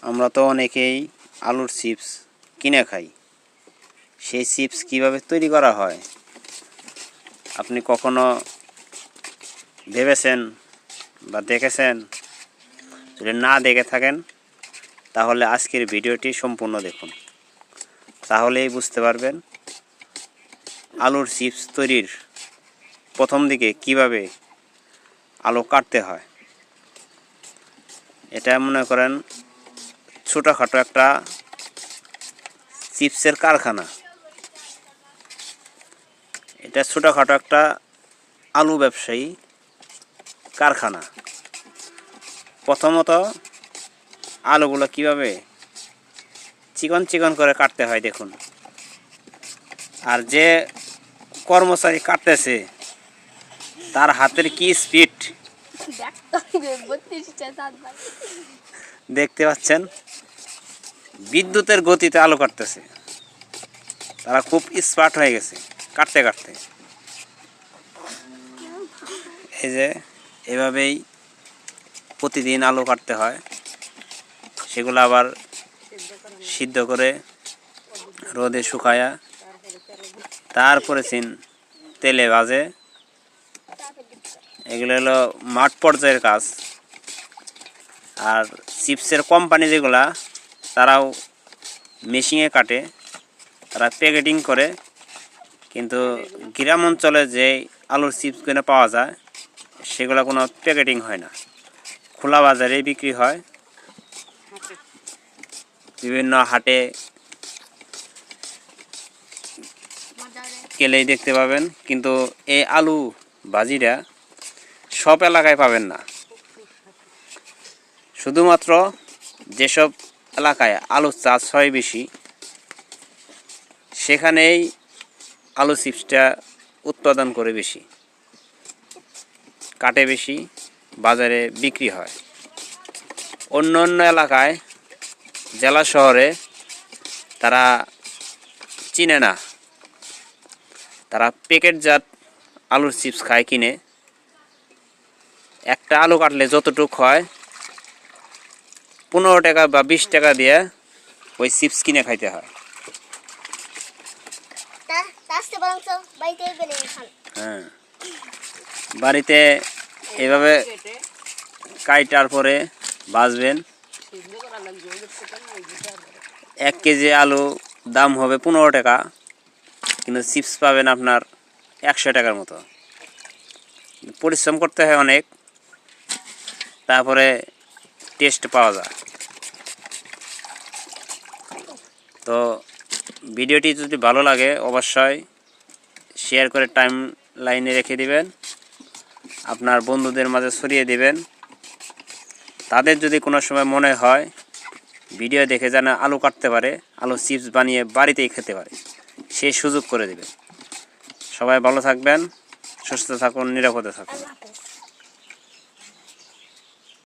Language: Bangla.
আমরা তো অনেকেই আলুর চিপস কিনে খাই। সেই চিপস কিভাবে তৈরি করা হয় আপনি কখনো ভেবেছেন বা দেখেছেন? যদি না দেখে থাকেন তাহলে আজকের ভিডিওটি সম্পূর্ণ দেখুন, তাহলেই বুঝতে পারবেন আলুর চিপস তৈরির প্রথম দিকে কিভাবে আলু কাটতে হয়। এটা মনে করেন ছোটোখাটো একটা চিপসের কারখানা। এটা ছোটোখাটো একটা আলু ব্যবসায়ী কারখানা। প্রথমত আলুগুলো কিভাবে চিকন চিকন করে কাটতে হয় দেখুন। আর যে কর্মচারী কাটতেছে তার হাতের কি স্পিড দেখতে পাচ্ছেন। বিদ্যুতের গতিতে আলু কাটতেছে, তারা খুব স্মার্ট হয়ে গেছে কাটতে কাটতে। এই যে এভাবেই প্রতিদিন আলু কাটতে হয়, সেগুলো আবার সিদ্ধ করে রোদে শুকায়া তারপরে তেলে ভাজে। এগুলো হলো মাঠ পর্যায়ের কাজ। আর চিপসের কোম্পানি যেগুলা, তারাও মেশিনে কাটে, তারা প্যাকেটিং করে। কিন্তু গ্রাম অঞ্চলে যে আলুর চিপসগুলো পাওয়া যায় সেগুলো কোনো প্যাকেটিং হয় না, খোলা বাজারেই বিক্রি হয়। বিভিন্ন হাটে গেলেই দেখতে পাবেন। কিন্তু এই আলু ভাজিটা সব এলাকায় পাবেন না। শুধুমাত্র যেসব এলাকায় আলু চাষ হয় বেশি, সেখানেই আলু চিপসটা উৎপাদন করে বেশি, কাটে বেশি, বাজারে বিক্রি হয়। অন্য অন্য এলাকায়, জেলা শহরে তারা চিনে না, তারা প্যাকেটজাত আলুর চিপস খায় কিনে। একটা আলু কাটলে যতটুক হয় 15 টাকা বা 20 টাকা দিয়ে ওই চিপস কিনে খাইতে হয়। হ্যাঁ, বাড়িতে এভাবে কাটার পরে ভাজবেন। 1 কেজি আলু দাম হবে 15 টাকা, কিন্তু চিপস পাবেন আপনার 100 টাকার মতো। পরিশ্রম করতে হয় অনেক, তারপরে টেস্ট পাওয়া যায়। তো ভিডিওটি যদি ভালো লাগে অবশ্যই শেয়ার করে টাইম লাইনে রেখে দিবেন, আপনার বন্ধুদের মাঝে ছড়িয়ে দিবেন। তাদের যদি কোনো সময় মনে হয় ভিডিও দেখে যেন আলু কাটতে পারে, আলু চিপস বানিয়ে বাড়িতেই খেতে পারে, সেই সুযোগ করে দেবেন। সবাই ভালো থাকবেন, সুস্থ থাকুন, নিরাপদে থাকুন।